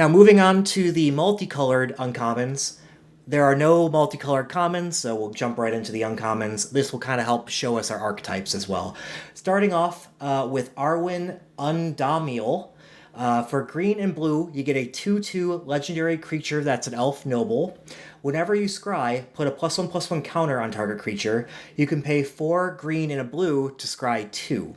Now, moving on to the multicolored uncommons. There are no multicolored commons, so we'll jump right into the uncommons. This will kind of help show us our archetypes as well. Starting off with Arwen Undamiel. For green and blue, you get a 2/2 legendary creature that's an elf noble. Whenever you scry, put a +1/+1 counter on target creature. You can pay 4 green and a blue to scry 2.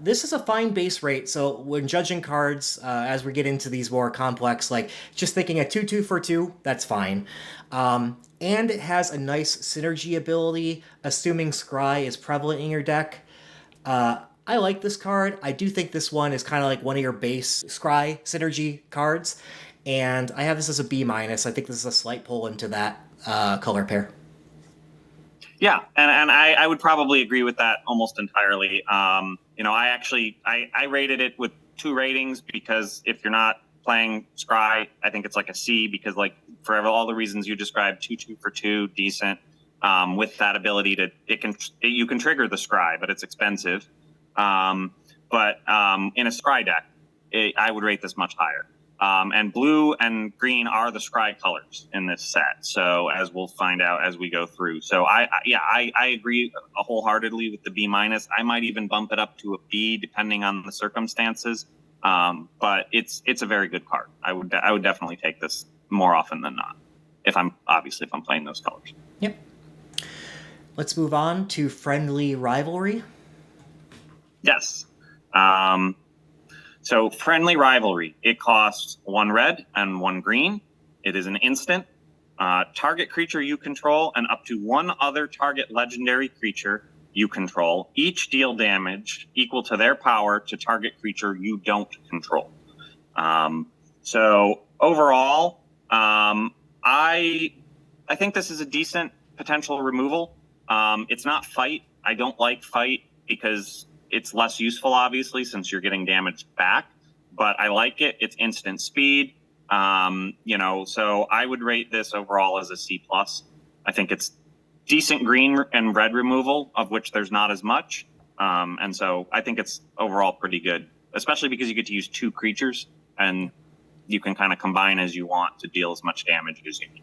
This is a fine base rate, so when judging cards, as we get into these more complex, like just thinking a 2/2 for 2, that's fine. And it has a nice synergy ability, assuming Scry is prevalent in your deck. I like this card. I do think this one is kind of like one of your base Scry synergy cards, and I have this as a B minus. I think this is a slight pull into that color pair. Yeah, and I would probably agree with that almost entirely. I rated it with 2 ratings because if you're not playing Scry, I think it's like a C because like for all the reasons you described, 2/2 for 2, decent. With that ability to you can trigger the Scry, but it's expensive. But in a Scry deck, I would rate this much higher. And blue and green are the Scry colors in this set. So as we'll find out as we go through. So I agree wholeheartedly with the B minus. I might even bump it up to a B depending on the circumstances. But it's a very good card. I would definitely take this more often than not. If I'm playing those colors. Yep. Let's move on to Friendly Rivalry. Yes. So Friendly Rivalry, it costs 1 red and 1 green. It is an instant. Target creature you control and up to 1 other target legendary creature you control each deal damage equal to their power to target creature you don't control. So overall, I think this is a decent potential removal. It's not fight. I don't like fight because it's less useful, obviously, since you're getting damage back. But I like it. It's instant speed. So I would rate this overall as a C+. I think it's decent green and red removal, of which there's not as much. And so I think it's overall pretty good, especially because you get to use 2 creatures and you can kind of combine as you want to deal as much damage as you need.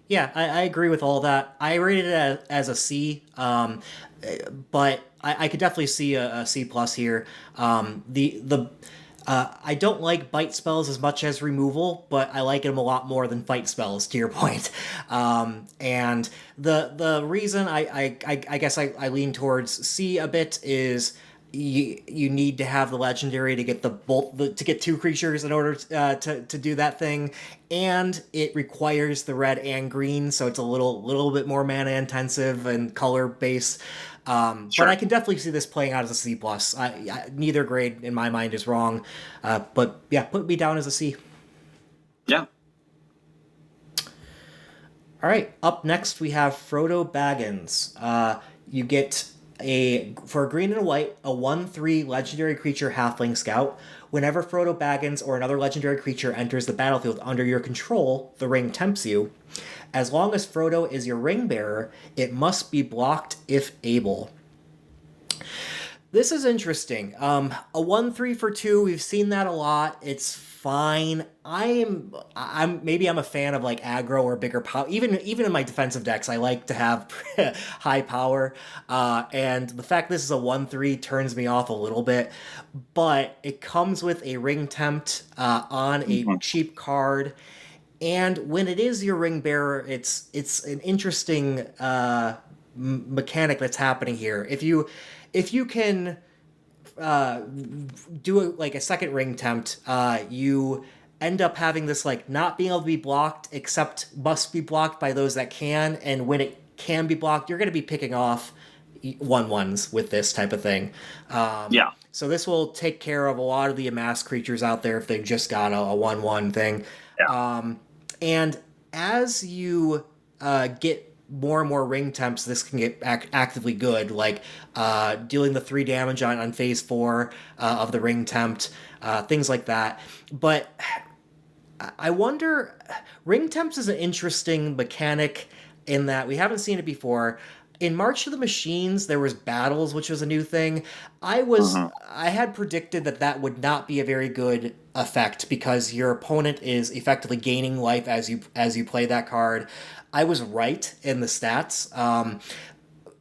Yeah, I agree with all that. I rated it as a C, but I could definitely see a C plus here. I don't like bite spells as much as removal, but I like them a lot more than fight spells. To your point, and the reason I guess I lean towards C a bit is you need to have the legendary to get to get 2 creatures in order to do that thing, and it requires the red and green, so it's a little bit more mana intensive and color based. Sure. But I can definitely see this playing out as a C plus. Neither grade in my mind is wrong, but yeah, put me down as a C. Yeah. All right. Up next we have Frodo Baggins. You get for a green and a white, a 1/3 legendary creature halfling scout. Whenever Frodo Baggins or another legendary creature enters the battlefield under your control, the ring tempts you. As long as Frodo is your ring bearer, it must be blocked if able. This is interesting. A 1/3 for 2, we've seen that a lot. It's fine. I'm a fan of like aggro or bigger power. Even in my defensive decks, I like to have high power. And the fact this is a 1/3 turns me off a little bit. But it comes with a ring tempt on a cheap card. And when it is your ring bearer, it's an interesting mechanic that's happening here. If you can do a second ring tempt, you end up having this like not being able to be blocked, except must be blocked by those that can. And when it can be blocked, you're going to be picking off 1/1s with this type of thing. Yeah. So this will take care of a lot of the amassed creatures out there if they've just got a 1/1 thing. Yeah. And as you get more and more ring temps, this can get actively good, like dealing the 3 damage on phase 4 of the ring tempt, things like that. But I wonder, ring temps is an interesting mechanic in that we haven't seen it before. In March of the Machines, there was battles, which was a new thing. I had predicted that would not be a very good effect because your opponent is effectively gaining life as you play that card. I was right in the stats.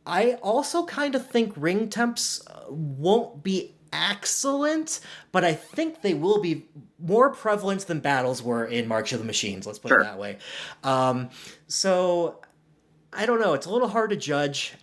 I also kind of think ring temps won't be excellent, but I think they will be more prevalent than battles were in March of the Machines. Let's put it Sure. that way. Um, so I don't know. It's a little hard to judge.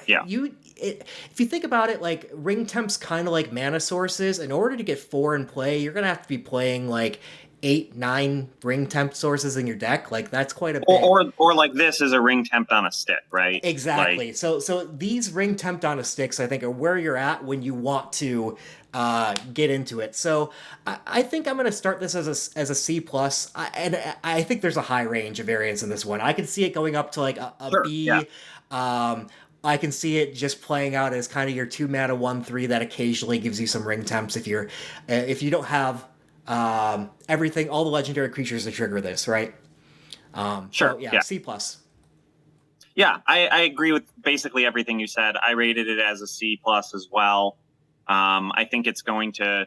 Yeah. If you think about it, like ring temps kind of like mana sources. In order to get 4 in play, you're gonna have to be playing like 8, 9 ring temp sources in your deck. Like that's quite a bit. Or like this is a ring temp on a stick, right? Like, Exactly. So these ring temp on a sticks, I think, are where you're at when you want to get into it. So I think I'm going to start this as a C plus, and I think there's a high range of variance in this one. I can see it going up to like a sure. Yeah. B. I can see it just playing out as kind of your 2 mana 1/3 that occasionally gives you some ring temps if you don't have everything, all the legendary creatures to trigger this, right? Sure. So yeah, Yeah. C plus. Yeah, I agree with basically everything you said. I rated it as a C plus as well. I think it's going to,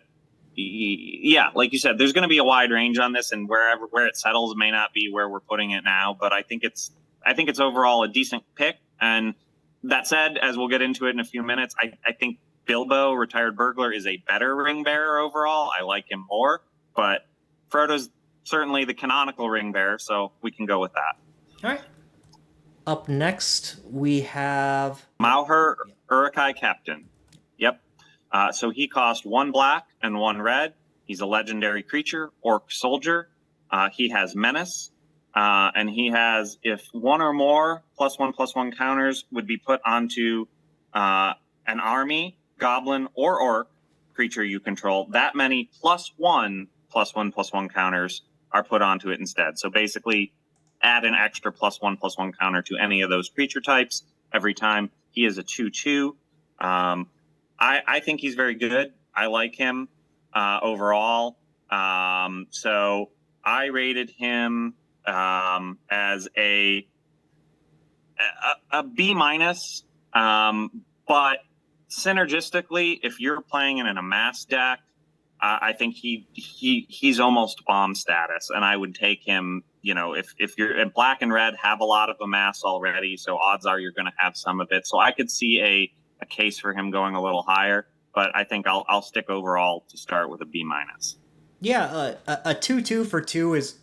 yeah, like you said, there's going to be a wide range on this, and where it settles may not be where we're putting it now. But I think it's overall a decent pick. And that said, as we'll get into it in a few minutes, I think Bilbo, Retired Burglar, is a better ring bearer overall. I like him more, but Frodo's certainly the canonical ring bearer, so we can go with that. All right. Up next, we have Mauher Urukai Captain. Yep. So he cost 1 black and 1 red. He's a legendary creature, orc soldier. He has menace. And he has, if 1 or more +1/+1 counters would be put onto an army, goblin, or orc creature you control, that many +1/+1/+1 counters are put onto it instead. So basically, add an extra +1/+1 counter to any of those creature types every time. He is a 2/2. I think he's very good. I like him overall. So I rated him as a B minus. But synergistically, if you're playing in an amass deck, I think he's almost bomb status, and I would take him. You know, if you're in black and red, have a lot of amass already, so odds are you're going to have some of it. So I could see a case for him going a little higher, but I think I'll stick overall to start with a B minus. Yeah, a 2/2 for 2 is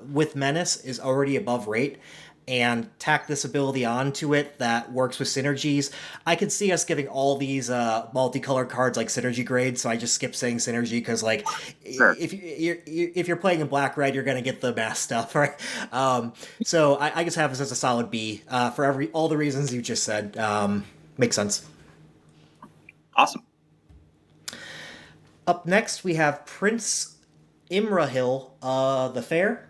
with menace is already above rate, and tack this ability onto it that works with synergies. I could see us giving all these multicolor cards like synergy grades, so I just skip saying synergy because like Sure. if you're playing in black red, you're gonna get the mass stuff, right? So I just have this as a solid B for all the reasons you just said. Makes sense. Awesome. Up next, we have Prince Imrahil, the Fair.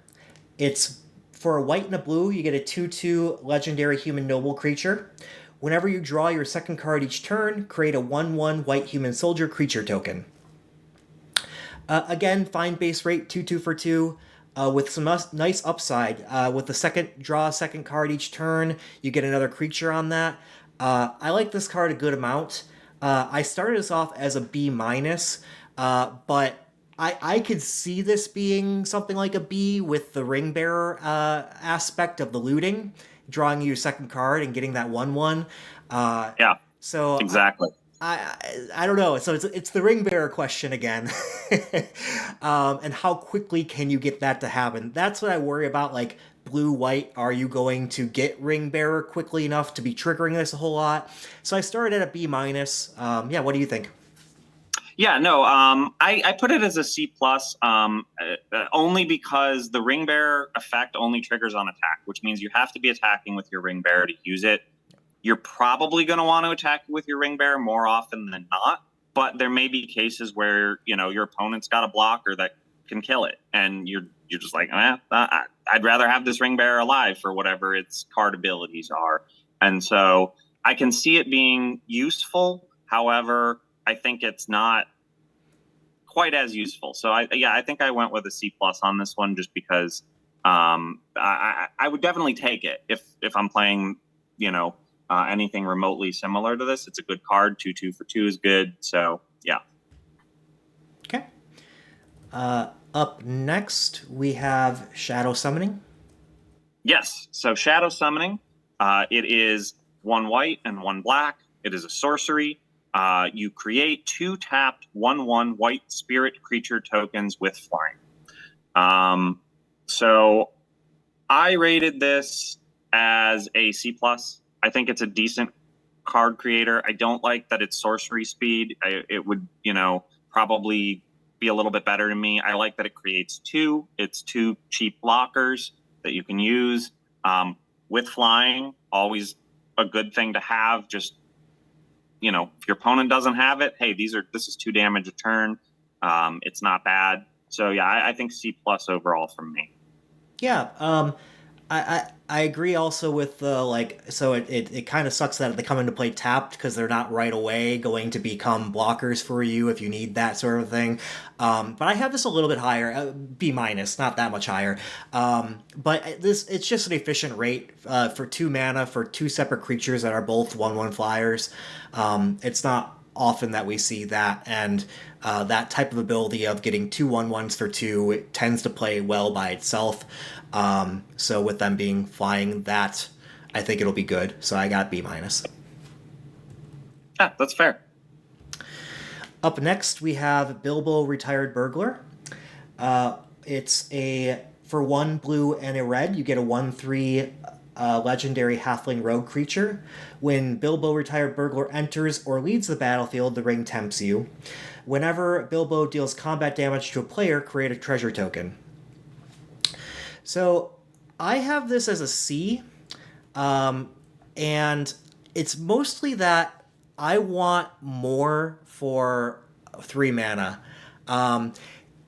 It's for a white and a blue, you get a 2/2 legendary human noble creature. Whenever you draw your second card each turn, create a 1/1 white human soldier creature token. Again, fine base rate, 2/2 for 2. With some nice upside. With the draw a second card each turn, you get another creature on that. I like this card a good amount. I started this off as a B minus, but I could see this being something like a B with the ring bearer aspect of the looting, drawing you a second card and getting that 1/1. Yeah. So Exactly. I don't know. So it's the ring bearer question again, and how quickly can you get that to happen? That's what I worry about. Like blue white, are you going to get ring bearer quickly enough to be triggering this a whole lot? So I started at a B minus. Yeah, what do you think? Yeah, no, I put it as a C plus, only because the ring bearer effect only triggers on attack, which means you have to be attacking with your ring bearer to use it. You're probably going to want to attack with your ring bearer more often than not, but there may be cases where your opponent's got a blocker that can kill it, and you're just like, I'd rather have this ring bearer alive for whatever its card abilities are, and so I can see it being useful. However, I think it's not quite as useful. So I think I went with a C plus on this one just because I would definitely take it if I'm playing anything remotely similar to this. It's a good card. 2/2 for 2 is good. So yeah. Okay. Up next, we have Shadow Summoning. Yes. So shadow summoning, it is 1 white and 1 black. It is a sorcery. You create 2 tapped 1/1 white spirit creature tokens with flying. So I rated this as a C plus. I think it's a decent card creator. I don't like that it's sorcery speed. It would, probably be a little bit better to me. I like that it creates 2. It's 2 cheap blockers that you can use. With flying, always a good thing to have. Just, if your opponent doesn't have it, hey, this is 2 damage a turn. It's not bad. So yeah, I think C plus overall from me. Yeah, I agree also with the so it kind of sucks that they come into play tapped because they're not right away going to become blockers for you if you need that sort of thing. But I have this a little bit higher, B minus, not that much higher. But it's just an efficient rate for 2 mana for 2 separate creatures that are both 1/1 flyers. It's not often that we see that, and that type of ability of getting 2/1/1s for 2, it tends to play well by itself. So with them being flying, that I think it'll be good. So I got B minus. Yeah, that's fair. Up next, we have Bilbo Retired Burglar. It's a for 1 blue and a red, you get a 1/3 legendary halfling rogue creature. When Bilbo Retired Burglar enters or leaves the battlefield, the ring tempts you. Whenever Bilbo deals combat damage to a player, create a treasure token. So I have this as a C, and it's mostly that I want more for 3 mana.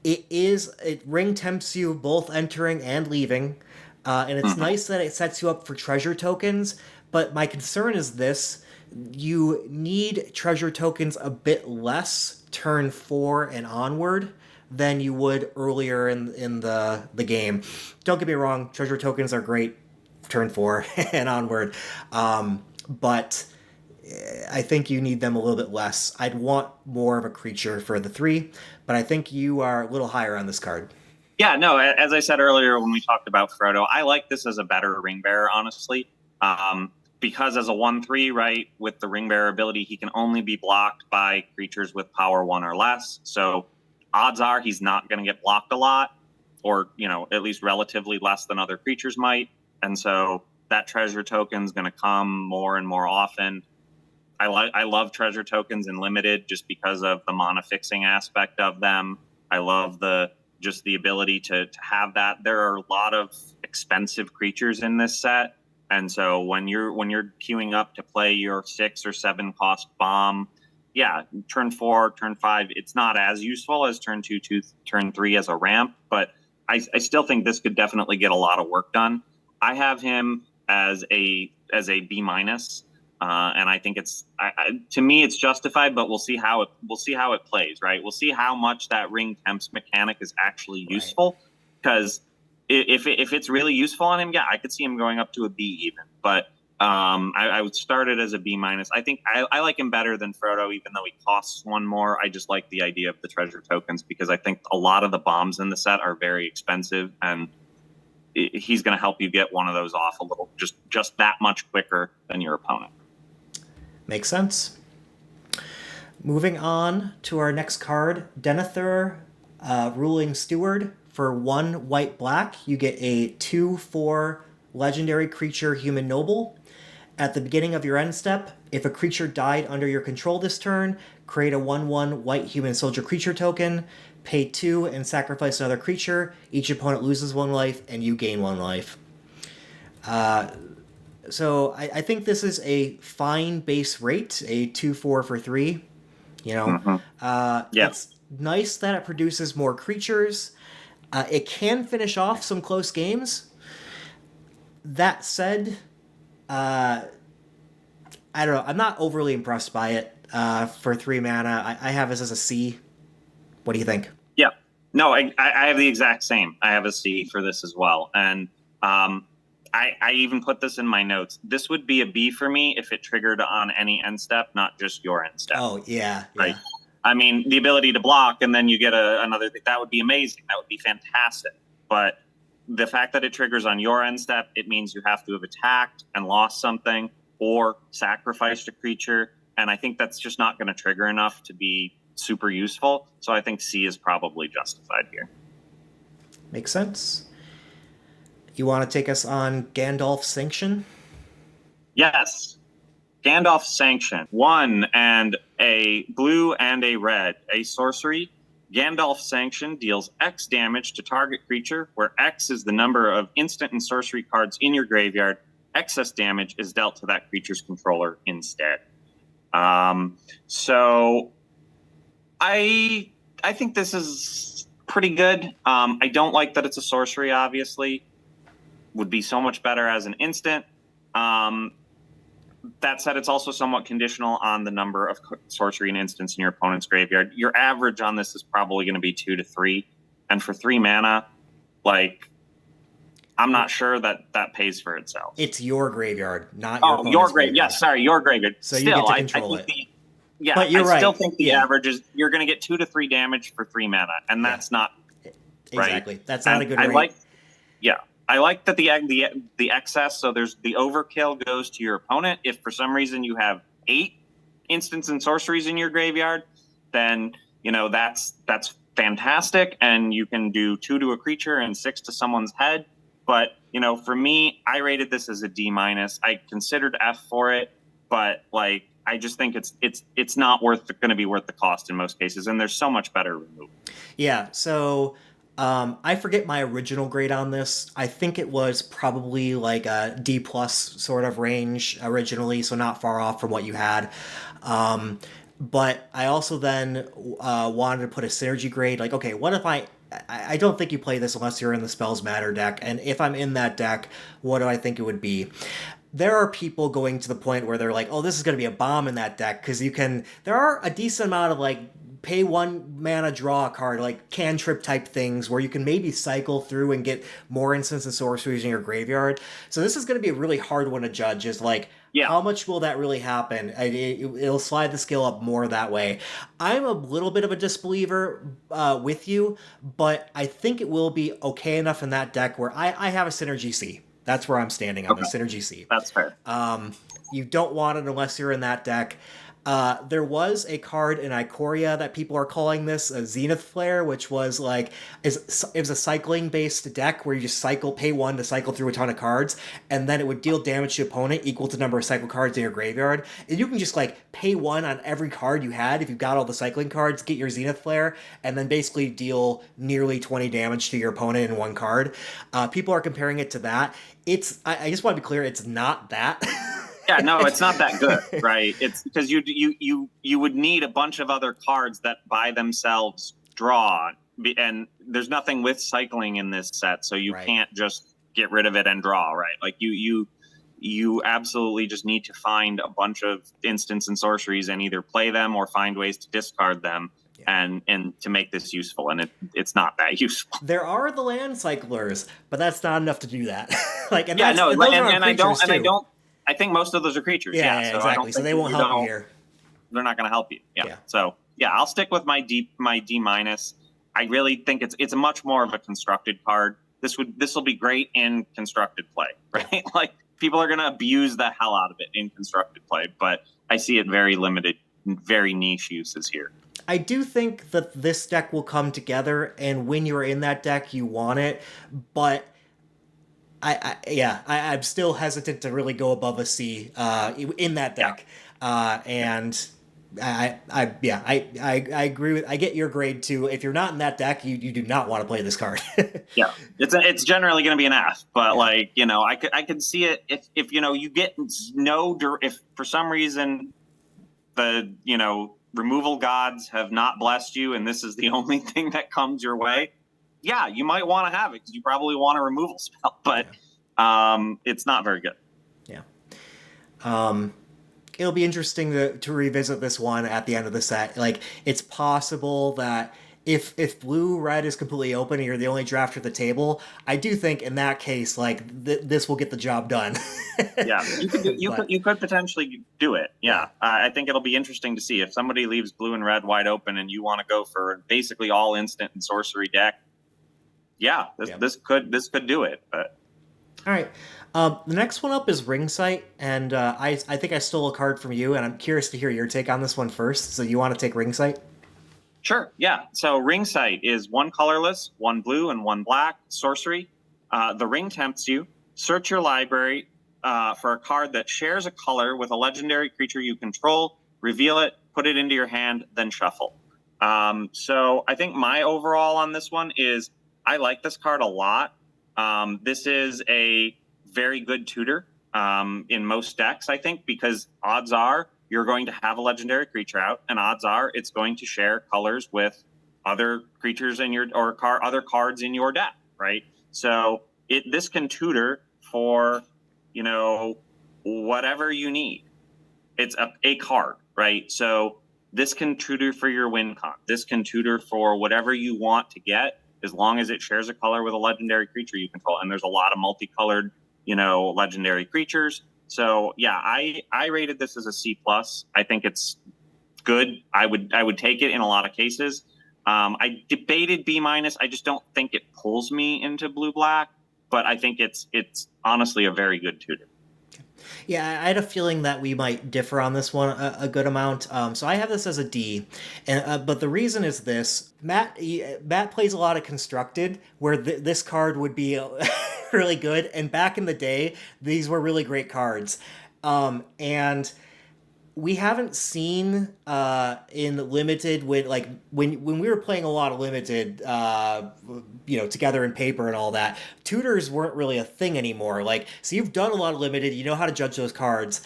It ring tempts you both entering and leaving, and it's nice that it sets you up for treasure tokens. But my concern is this: you need treasure tokens a bit less turn 4 and onward than you would earlier in the game. Don't get me wrong, treasure tokens are great turn 4 and onward, but I think you need them a little bit less. I'd want more of a creature for the 3, but I think you are a little higher on this card. Yeah, no, as I said earlier when we talked about Frodo, I like this as a better ring bearer, honestly. Because as a 1/3, right, with the ring bearer ability, he can only be blocked by creatures with power 1 or less. So odds are he's not going to get blocked a lot, or, at least relatively less than other creatures might. And so that treasure token is going to come more and more often. I love treasure tokens in limited just because of the mana fixing aspect of them. I love the ability to have that. There are a lot of expensive creatures in this set, and so when you're queuing up to play your 6 or 7 cost bomb, yeah, turn 4, turn 5, it's not as useful as turn 2, turn 3 as a ramp, but I still think this could definitely get a lot of work done. I have him as a B minus. And I think to me it's justified, but we'll see how it plays, right? We'll see how much that ring temps mechanic is actually useful. Because if it's really useful on him, yeah, I could see him going up to a B even. But I would start it as a B minus. I think I like him better than Frodo, even though he costs 1 more. I just like the idea of the treasure tokens because I think a lot of the bombs in the set are very expensive, and he's going to help you get one of those off a little just that much quicker than your opponent. Makes sense. Moving on to our next card, Denethor, Ruling Steward. For 1 white black, you get a 2/4 legendary creature human noble. At the beginning of your end step, if a creature died under your control this turn, create a 1/1 white human soldier creature token, pay 2 and sacrifice another creature. Each opponent loses 1 life and you gain 1 life. So I think this is a fine base rate, a 2/4 for 3. It's nice that it produces more creatures. It can finish off some close games. That said, I don't know. I'm not overly impressed by it for 3 mana. I have this as a C. What do you think? Yeah. No, I have the exact same. I have a C for this as well. And I even put this in my notes. This would be a B for me if it triggered on any end step, not just your end step. Oh, yeah. Right. I mean, the ability to block and then you get another thing, that would be amazing. That would be fantastic. But the fact that it triggers on your end step, it means you have to have attacked and lost something or sacrificed a creature. And I think that's just not going to trigger enough to be super useful. So I think C is probably justified here. Makes sense. You want to take us on Gandalf's Sanction? Yes. Gandalf's Sanction. 1 and a blue and a red. A sorcery. Gandalf's Sanction deals X damage to target creature, where X is the number of instant and sorcery cards in your graveyard. Excess damage is dealt to that creature's controller instead. So I think this is pretty good. I don't like that it's a sorcery, obviously. Would be so much better as an instant. That said, it's also somewhat conditional on the number of sorcery and instants in your opponent's graveyard. Your average on this is probably going to be 2 to 3. And for 3 mana, like, I'm not sure that pays for itself. It's your graveyard, not your opponent's your graveyard. graveyard. Yes, sorry, your graveyard. So still, you get to control it. But you're right. I still think the average is you're going to get 2 to 3 damage for 3 mana, and that's not exactly. Right? That's not a good rate. I like that the excess. So there's the overkill goes to your opponent. If for some reason you have 8 instants and sorceries in your graveyard, then that's fantastic, and you can do 2 to a creature and 6 to someone's head. But for me, I rated this as a D-. I considered F for it, but like I just think it's not going to be worth the cost in most cases, and there's so much better removal. Yeah. So. I forget my original grade on this. I think it was probably like a D+ sort of range originally, so not far off from what you had. But I also then wanted to put a synergy grade. Like, okay, what if I don't think you play this unless you're in the Spells Matter deck, and if I'm in that deck, what do I think it would be? There are people going to the point where they're like, oh, this is going to be a bomb in that deck, because there are a decent amount of like pay 1 mana, draw a card, like cantrip type things where you can maybe cycle through and get more instants and sorceries in your graveyard. So this is going to be a really hard one to judge, is like, how much will that really happen? It'll slide the scale up more that way. I'm a little bit of a disbeliever with you, but I think it will be okay enough in that deck where I have a Synergy C. That's where I'm standing on the Synergy C. That's fair. You don't want it unless you're in that deck. There was a card in Ikoria that people are calling this a Zenith Flare, which was like it was a cycling based deck where you just pay 1 to cycle through a ton of cards, and then it would deal damage to your opponent equal to the number of cycle cards in your graveyard. And you can just like pay 1 on every card you had if you've got all the cycling cards, get your Zenith Flare, and then basically deal nearly 20 damage to your opponent in 1 card. People are comparing it to that. I just want to be clear, it's not that. Yeah, no, it's not that good, right? It's because you would need a bunch of other cards that by themselves draw, and there's nothing with cycling in this set, so you can't just get rid of it and draw, right? Like you absolutely just need to find a bunch of instants and sorceries and either play them or find ways to discard them. And to make this useful, and it's not that useful. There are the land cyclers, but that's not enough to do that. I think most of those are creatures. Yeah, exactly. So they won't help you here. They're not going to help you. Yeah. So I'll stick with my D-. I really think it's a much more of a constructed card. This will be great in constructed play, right? Like people are going to abuse the hell out of it in constructed play, but I see it very limited, very niche uses here. I do think that this deck will come together, and when you're in that deck, you want it, but I'm still hesitant to really go above a C in that deck. And I agree with. I get your grade too. If you're not in that deck, you do not want to play this card. Yeah, it's generally going to be an F, but I could see it if you get if for some reason the removal gods have not blessed you and this is the only thing that comes your way. Yeah, you might want to have it because you probably want a removal spell, but it's not very good. Yeah. It'll be interesting to revisit this one at the end of the set. Like, it's possible that if blue red is completely open and you're the only drafter at the table, I do think in that case like this will get the job done. Yeah, But you could potentially do it. Yeah, yeah, I think it'll be interesting to see if somebody leaves blue and red wide open and you want to go for basically all instant and sorcery deck. Yeah, yeah. this could do it. But All right. The next one up is Ring Sight, and I think I stole a card from you, and I'm curious to hear your take on this one first. So you want to take Ring Sight? sure, yeah. So ring sight is one colorless, one blue, and one black sorcery. The ring tempts you. Search your library for a card that shares a color with a legendary creature you control. Reveal it, put it into your hand, then shuffle. So I think my overall on this one is I like this card a lot. This is a very good tutor in most decks, I think, because odds are you're going to have a legendary creature out, and odds are it's going to share colors with other creatures in your other cards in your deck, right? So this can tutor for whatever you need. It's a card, right? So this can tutor for your win con. This can tutor for whatever you want to get, as long as it shares a color with a legendary creature you control. And there's a lot of multicolored, legendary creatures. So yeah, I rated this as a C plus. I think it's good. I would take it in a lot of cases. I debated B minus. I just don't think it pulls me into blue black, but I think it's honestly a very good tutor. Yeah, I had a feeling that we might differ on this one a good amount. So I have this as a D, and but the reason is this: Matt plays a lot of constructed, where this card would be really good, and back in the day, these were really great cards, and we haven't seen in limited when we were playing a lot of limited together in paper and all that, tutors weren't really a thing anymore. Like, so you've done a lot of limited, you know how to judge those cards.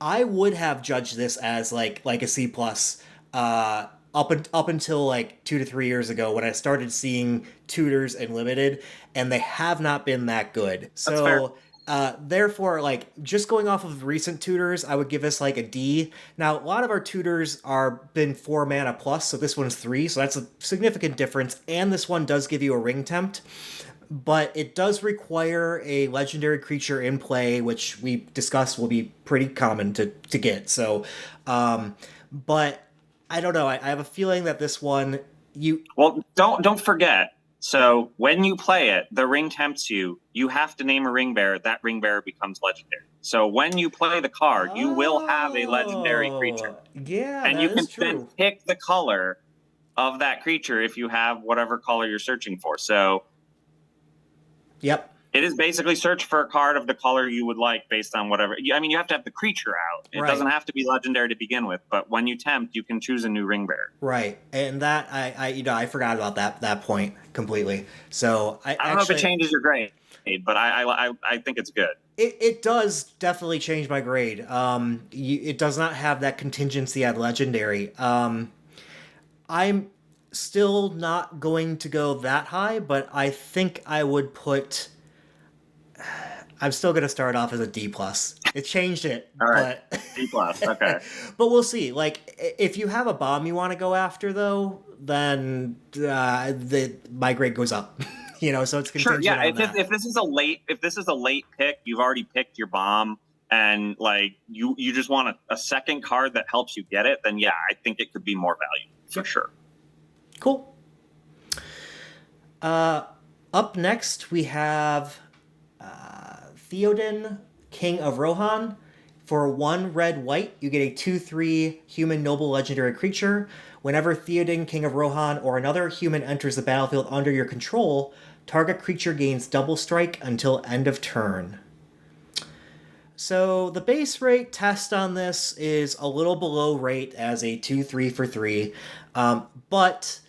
I would have judged this as like a C plus up until like 2 to 3 years ago when I started seeing tutors in limited, and they have not been that good. That's fair. So therefore, like, just going off of recent tutors, I would give this like a D. Now, a lot of our tutors are been 4 mana plus, so this one's 3, so that's a significant difference. And this one does give you a ring tempt, but it does require a legendary creature in play, which we discussed will be pretty common to get. So, but I don't know. I have a feeling that this one Well, don't forget. So when you play it, the ring tempts you. You have to name a ring bearer. That ring bearer becomes legendary. So when you play the card, you will have a legendary creature, Yeah, and that you can is then true. pick the color of that creature if you have whatever color you're searching for. So Yep. it is basically search for a card of the color you would like based on whatever. I mean, you have to have the creature out. It Right. doesn't have to be legendary to begin with, but when you tempt, you can choose a new ring bearer. Right. And that I forgot about that point completely. So I I don't know if it actually changes your grade, but I think it's good. it does definitely change my grade. It does not have that contingency at legendary. I'm still not going to go that high, but I think I would put. I'm still going to start off as a D plus. It changed it, All right, but D plus. Okay. but we'll see. Like, if you have a bomb you want to go after, though, then my grade goes up. So it's Sure. contingent Yeah. on that. If this is a late pick, you've already picked your bomb, and like you just want a second card that helps you get it, then yeah, I think it could be more valuable for sure. Cool. Up next, we have Theoden, King of Rohan. For 1 red white, you get a 2/3 human noble legendary creature. Whenever Theoden, King of Rohan, or another human enters the battlefield under your control, target creature gains double strike until end of turn. So the base rate test on this is a little below rate as a 2/3 for 3, but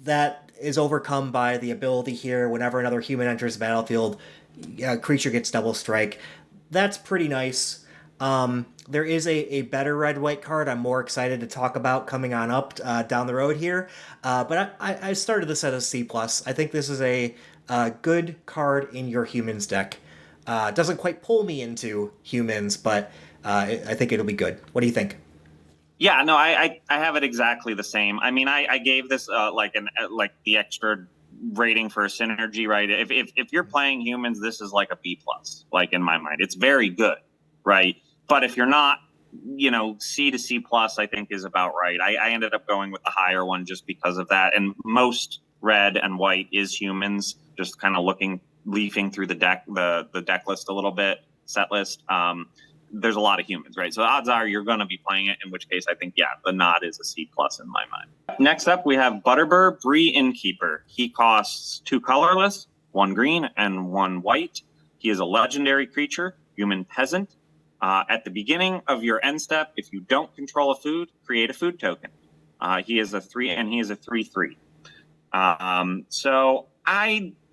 that is overcome by the ability here. Whenever another human enters the battlefield, a creature gets double strike. That's pretty nice. There is a better red-white card I'm more excited to talk about coming on up down the road here. But I started this at a C+. I think this is a good card in your humans deck. Doesn't quite pull me into humans, but I think it'll be good. What do you think? Yeah, no, I have it exactly the same. I mean, I gave this like the extra rating for a synergy, right? If you're playing humans, this is like a B plus, like in my mind. It's very good, right? But if you're not, C to C plus, I think is about right. I ended up going with the higher one just because of that. And most red and white is humans, just kind of leafing through the deck list a little bit, set list. There's a lot of humans, right? So odds are you're going to be playing it, in which case I think, yeah, the nod is a C plus in my mind. Next up, we have Butterbur Bree Innkeeper. He costs 2 colorless, 1 green, and 1 white. He is a legendary creature, human peasant. At the beginning of your end step, if you don't control a food, create a food token. He is a 3, and he is a 3/3.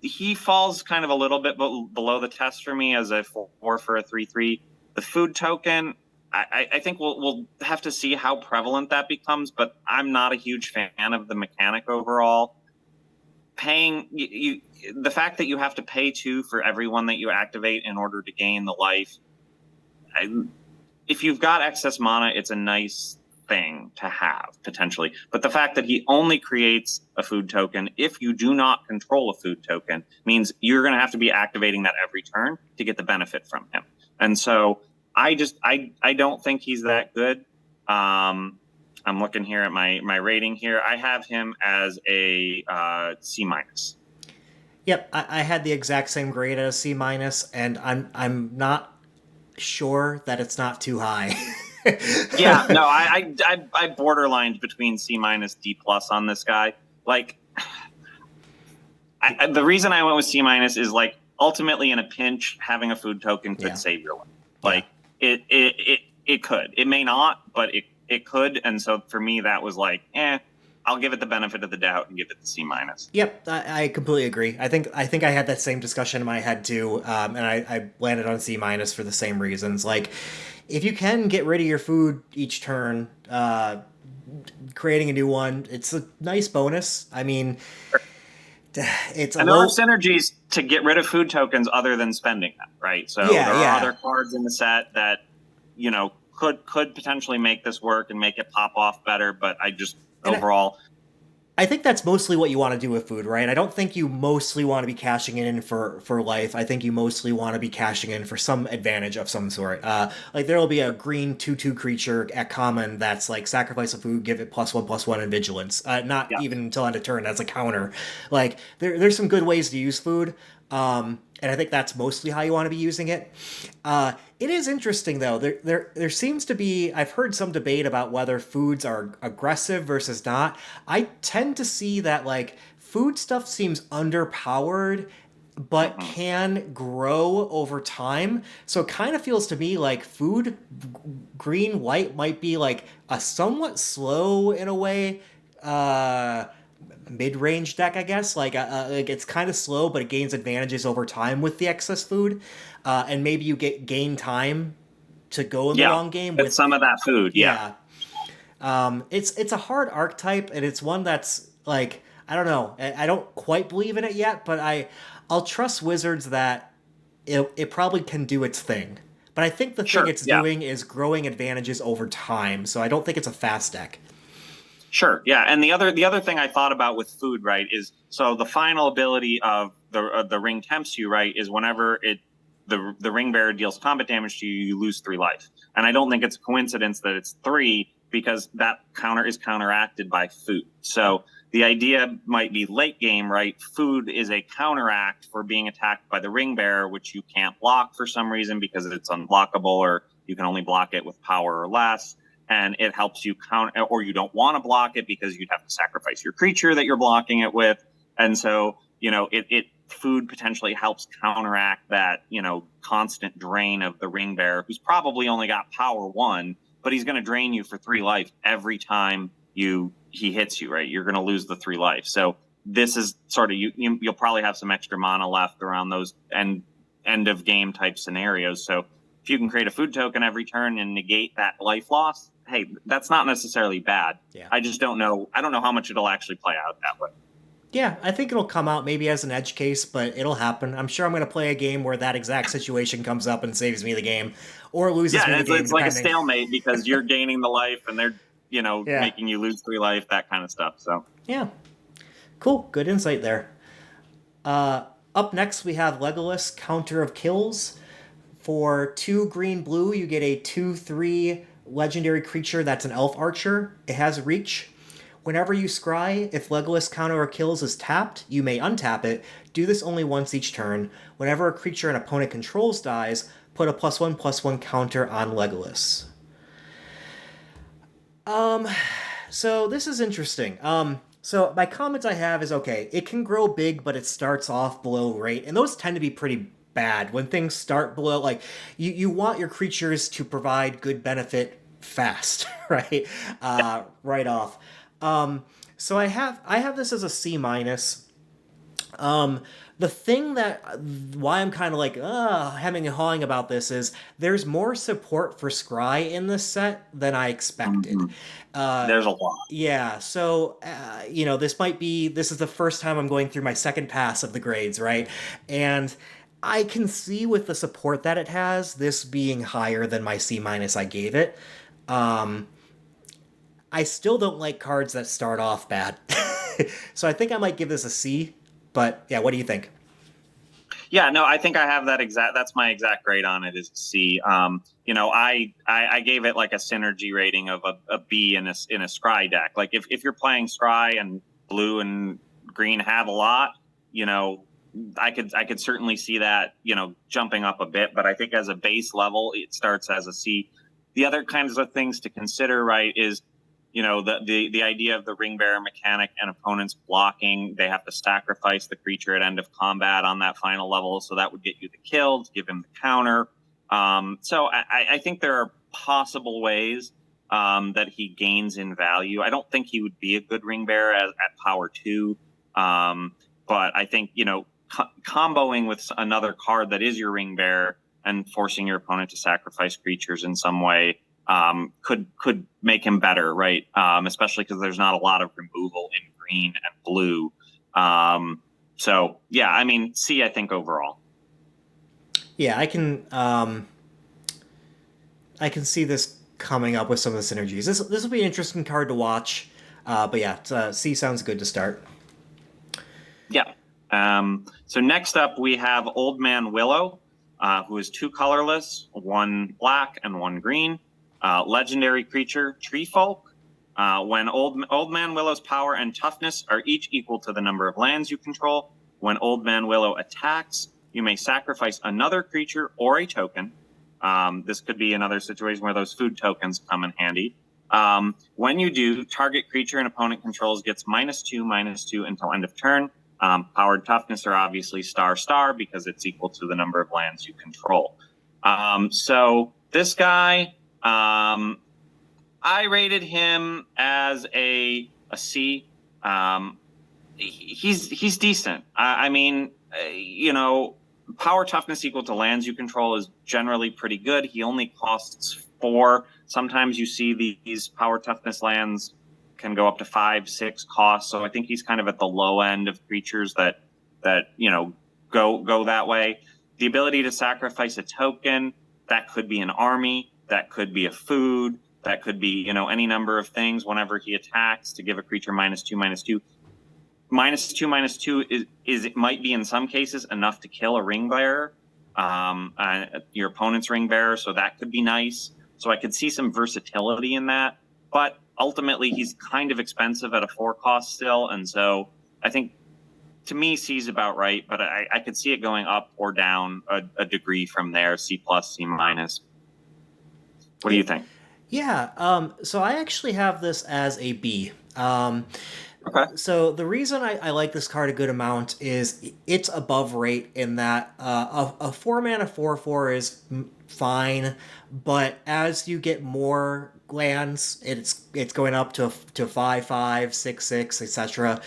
He falls kind of a little bit below the test for me as a 4 for a 3/3. The food token, I think we'll have to see how prevalent that becomes, but I'm not a huge fan of the mechanic overall. The fact that you have to pay 2 for everyone that you activate in order to gain the life. If you've got excess mana, it's a nice thing to have potentially, but the fact that he only creates a food token if you do not control a food token means you're going to have to be activating that every turn to get the benefit from him. And so I don't think he's that good. I'm looking here at my rating here. I have him as a C minus. Yep, I had the exact same grade as C minus, and I'm not sure that it's not too high. Yeah, no, I borderlined between C minus D plus on this guy. Like, the reason I went with C minus is like ultimately in a pinch, having a food token could save your life. Like it could. It may not, but it could. And so for me, that was like, I'll give it the benefit of the doubt and give it the C minus. Yep, I completely agree. I think I had that same discussion in my head too, and I landed on C minus for the same reasons. Like, if you can get rid of your food each turn, creating a new one, it's a nice bonus. I mean, it's and there are synergies to get rid of food tokens other than spending them, right? So there are other cards in the set that could potentially make this work and make it pop off better. But overall, I think that's mostly what you want to do with food, right? I don't think you mostly want to be cashing in for life. I think you mostly want to be cashing in for some advantage of some sort. Like there will be a green 2/2 creature at common that's like sacrifice a food, give it +1/+1 in vigilance. Not even until end of turn. That's a counter. Like there's some good ways to use food. And I think that's mostly how you want to be using it. It is interesting though. There seems to be, I've heard some debate about whether foods are aggressive versus not. I tend to see that like food stuff seems underpowered but can grow over time. So it kind of feels to me like food green white might be like a somewhat slow in a way mid-range deck, I guess. Like it's kind of slow, but it gains advantages over time with the excess food, and maybe you gain time to go in the long game with some of that food. It's a hard archetype, and it's one that's like I don't know. I don't quite believe in it yet, but I'll trust Wizards that it probably can do its thing. But I think the thing it's doing is growing advantages over time, so I don't think it's a fast deck. Sure. Yeah. And the other thing I thought about with food, right, is so the final ability of the ring tempts you, right, is whenever the ring bearer deals combat damage to you, you lose 3 life. And I don't think it's a coincidence that it's 3 because that counter is counteracted by food. So the idea might be late game, right? Food is a counteract for being attacked by the ring bearer, which you can't block for some reason because it's unblockable or you can only block it with power or less. And it helps you count, or you don't want to block it because you'd have to sacrifice your creature that you're blocking it with. And so, food potentially helps counteract that, constant drain of the ring bearer, who's probably only got power 1, but he's going to drain you for 3 life every time he hits you, right? You're going to lose the 3 life. So this is sort of, you'll probably have some extra mana left around those end of game type scenarios. So if you can create a food token every turn and negate that life loss, hey, that's not necessarily bad. Yeah. I just don't know. I don't know how much it'll actually play out that way. Yeah, I think it'll come out maybe as an edge case, but it'll happen. I'm sure I'm going to play a game where that exact situation comes up and saves me the game, or loses me the game. It's like a stalemate because you're gaining the life and they're Yeah. making you lose 3 life, that kind of stuff. So Yeah. Cool. Good insight there. Up next, we have Legolas, Counter of Kills. For 2 green blue, you get a 2/3 legendary creature that's an elf archer. It has reach. Whenever you scry, if Legolas Counter or Kills is tapped, you may untap it. Do this only once each turn. Whenever a creature an opponent controls dies, put a +1/+1 counter on Legolas. So this is interesting. So my comments I have is okay. It can grow big, but it starts off below rate, and those tend to be pretty bad when things start below. Like you want your creatures to provide good benefit fast, right? Right off. So I have this as a C minus. The thing that why I'm kind of like hemming and hawing about this is there's more support for Scry in this set than I expected. there's a lot. Yeah, so this is the first time I'm going through my second pass of the grades, right? And I can see with the support that it has, this being higher than my C minus I gave it. I still don't like cards that start off bad. So I think I might give this a C, but yeah, what do you think? Yeah, no, I think I have that's my exact grade on it is C. I gave it like a synergy rating of a B in a Scry deck. Like if you're playing Scry and blue and green have a lot, I could certainly see that, jumping up a bit, but I think as a base level, it starts as a C. The other kinds of things to consider, right, is the idea of the ring bearer mechanic and opponents blocking. They have to sacrifice the creature at end of combat on that final level, so that would get you the kill to give him the counter. So I think there are possible ways that he gains in value. I don't think he would be a good ring bearer at power 2, but I think comboing with another card that is your ring bearer and forcing your opponent to sacrifice creatures in some way could make him better, right? Especially because there's not a lot of removal in green and blue. So yeah, I mean C, I think overall. Yeah, I can see this coming up with some of the synergies. This will be an interesting card to watch. But yeah, C sounds good to start. Yeah. So next up we have Old Man Willow, who is 2 colorless, 1 black and 1 green. Legendary creature, Tree Folk. When Old Man Willow's power and toughness are each equal to the number of lands you control, when Old Man Willow attacks, you may sacrifice another creature or a token. This could be another situation where those food tokens come in handy. When you do, target creature an opponent controls gets -2/-2 until end of turn. Powered toughness are obviously ** because it's equal to the number of lands you control. So this guy, I rated him as a C. He's decent. I mean, power toughness equal to lands you control is generally pretty good. He only costs 4. Sometimes you see these power toughness lands can go up to 5, 6 costs. So I think he's kind of at the low end of creatures that go that way. The ability to sacrifice a token, that could be an army, that could be a food, that could be any number of things. Whenever he attacks, to give a creature -2/-2. -2/-2 is it might be in some cases enough to kill a ring bearer, your opponent's ring bearer. So that could be nice. So I could see some versatility in that, but ultimately he's kind of expensive at a 4 cost still, and so I think to me C's about right, but I could see it going up or down a degree from there. C+, C-. What do you think? Yeah, so I actually have this as a B. Okay. So the reason I like this card a good amount is it's above rate in that a 4-mana 4/4 is fine, but as you get more lands, it's going up to 5/5, 6/6, etc.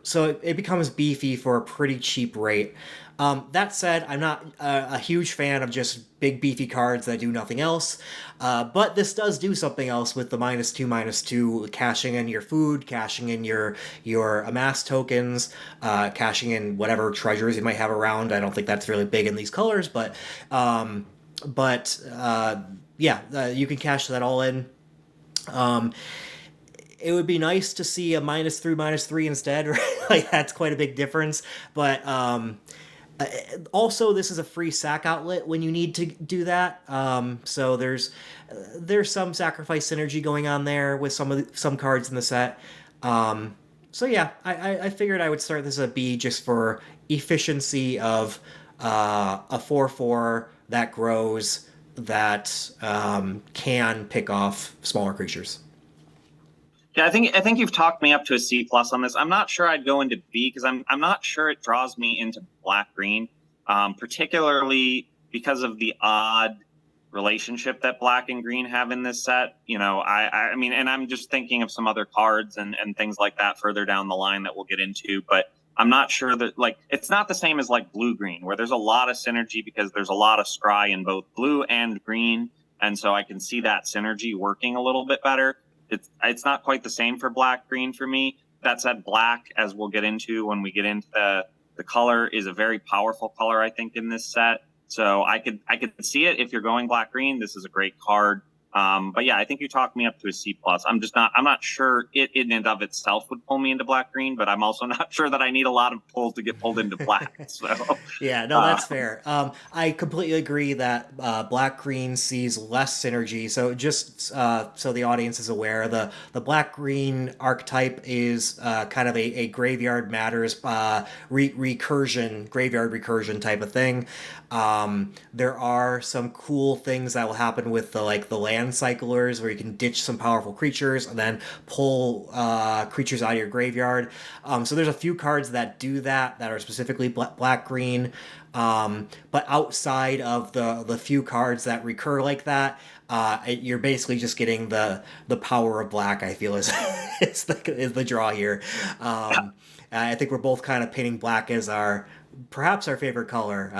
So it becomes beefy for a pretty cheap rate. That said, I'm not a huge fan of just big beefy cards that do nothing else, but this does do something else with the -2/-2, cashing in your food, cashing in your amass tokens, cashing in whatever treasures you might have around. I don't think that's really big in these colors, but yeah, you can cash that all in. Um, it would be nice to see a -3 instead, right? Like that's quite a big difference. But also, this is a free sack outlet when you need to do that. So there's some sacrifice synergy going on there with some cards in the set. So yeah, I figured I would start this at B just for efficiency of a 4/4 that grows that can pick off smaller creatures. Yeah, I think you've talked me up to a C plus on this. I'm not sure I'd go into B because I'm not sure it draws me into black green, particularly because of the odd relationship that black and green have in this set. I mean, and I'm just thinking of some other cards and things like that further down the line that we'll get into, but I'm not sure that like it's not the same as like blue green where there's a lot of synergy because there's a lot of scry in both blue and green, and so I can see that synergy working a little bit better. It's not quite the same for black green for me. That said, black, as we'll get into when we get into the color, is a very powerful color, I think, in this set. So I could see it if you're going black green. This is a great card. But yeah, I think you talked me up to a C plus. I'm not sure it in and of itself would pull me into black green, but I'm also not sure that I need a lot of pull to get pulled into black. So Yeah, no, uh, that's fair. I completely agree that black green sees less synergy. So just so the audience is aware, the black green archetype is kind of a graveyard matters recursion, graveyard recursion type of thing. There are some cool things that will happen with the land cyclers where you can ditch some powerful creatures and then pull creatures out of your graveyard. So there's a few cards that do that are specifically black green. But outside of the few cards that recur like that, you're basically just getting the power of black. I feel is the draw here. I think we're both kind of painting black as perhaps our favorite color.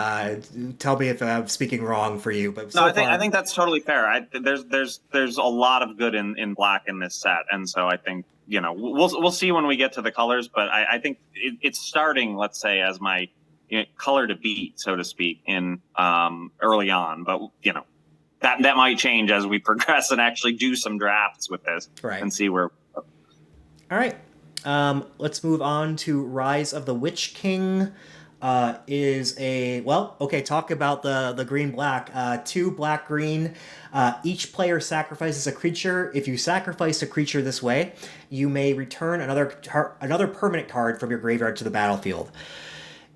Tell me if I'm speaking wrong for you, but no, so I far, think that's totally fair. There's a lot of good in black in this set, and so I think we'll see when we get to the colors. But I think it's starting, let's say, as my color to beat, so to speak, in early on. But that might change as we progress and actually do some drafts with this right. and see where. All right. Let's move on to Rise of the Witch King. Okay, talk about the green black. Two black green. Each player sacrifices a creature. If you sacrifice a creature this way, you may return another permanent card from your graveyard to the battlefield.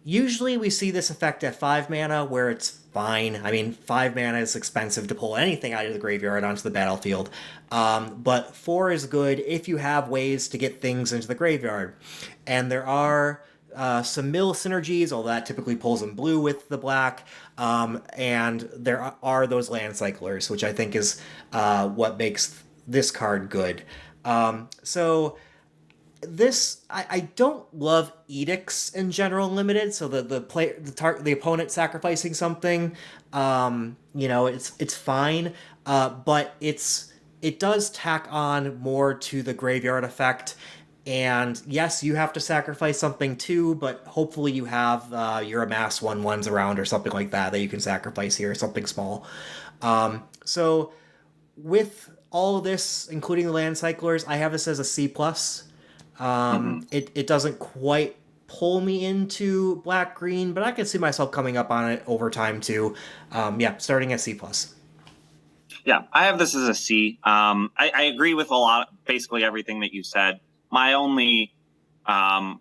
Usually we see this effect at 5 mana where it's fine. I mean, 5 mana is expensive to pull anything out of the graveyard onto the battlefield. But 4 is good if you have ways to get things into the graveyard. And there are some mill synergies, although that typically pulls in blue with the black. And there are those land cyclers, which I think is what makes this card good. So this I don't love edicts in general in limited. So the opponent sacrificing something, it's fine, but it does tack on more to the graveyard effect. And yes, you have to sacrifice something too, but hopefully you have your amass 1/1s around or something like that you can sacrifice here, something small. So with all of this, including the land cyclers, I have this as a C plus. Mhm. It doesn't quite pull me into black green, but I can see myself coming up on it over time too. Yeah, starting at C plus. Yeah, I have this as a C. I agree with basically everything that you said. My only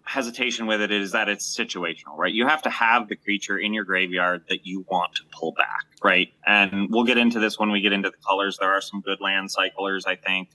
hesitation with it is that it's situational, right? You have to have the creature in your graveyard that you want to pull back, right? And we'll get into this when we get into the colors. There are some good land cyclers, I think,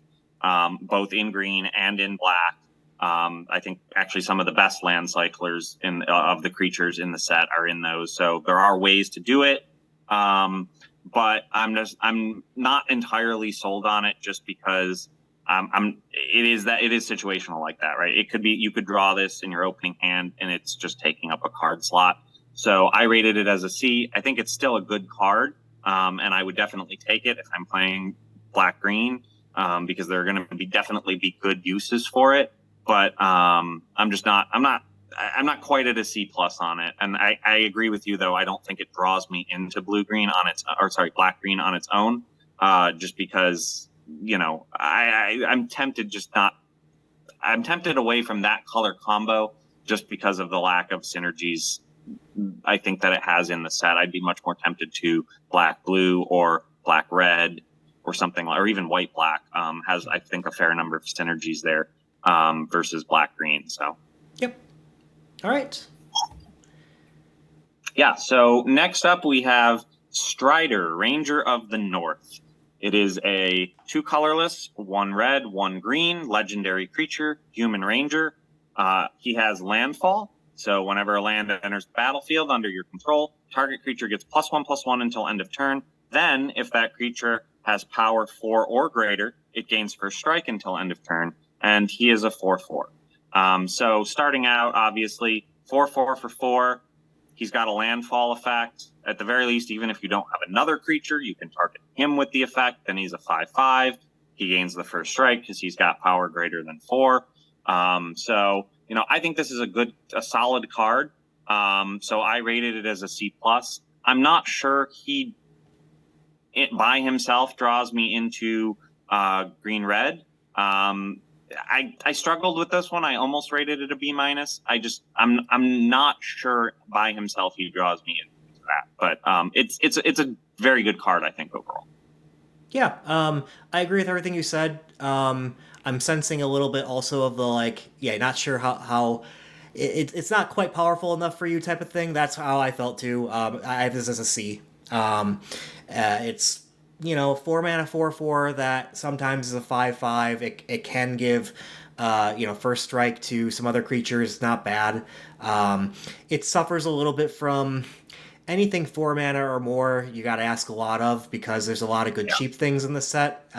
both in green and in black. I think actually some of the best land cyclers of the creatures in the set are in those. So there are ways to do it. But I'm not entirely sold on it just because it is situational like that, right? It could be you could draw this in your opening hand and it's just taking up a card slot. So I rated it as a C. I think it's still a good card, and I would definitely take it if I'm playing black green, because there are going to definitely be good uses for it. But I'm not quite at a C plus on it, and I agree with you though. I don't think it draws me into black green on its own, just because I'm tempted I'm tempted away from that color combo just because of the lack of synergies I think that it has in the set. I'd be much more tempted to black blue or black red or something, or even white black has, I think, a fair number of synergies there versus black green. So, Yep. All right. yeah. So next up we have Strider, Ranger of the North. It is a 2 colorless, 1 red, 1 green, legendary creature, human ranger. He has landfall. So whenever a land enters the battlefield under your control, target creature gets +1/+1 until end of turn. Then, if that creature has power 4 or greater, it gains first strike until end of turn. And he is a 4/4. So starting out, obviously, 4/4 for 4. He's got a landfall effect. At the very least, even if you don't have another creature, you can target him with the effect. Then he's a 5/5. He gains the first strike because he's got power greater than 4. So, I think this is a solid card. So I rated it as a C+. I'm not sure by himself draws me into green red. I struggled with this one. I almost rated it a B-. I'm not sure by himself he draws me into that. But it's a very good card, I think, overall. Yeah, I agree with everything you said. I'm sensing a little bit also of the not sure how it's not quite powerful enough for you type of thing. That's how I felt too. I have this as a C. It's 4 mana 4/4 that sometimes is a 5/5. It can give first strike to some other creatures. Not bad. It suffers a little bit from anything 4 mana or more. You got to ask a lot of because there's a lot of good cheap things in the set.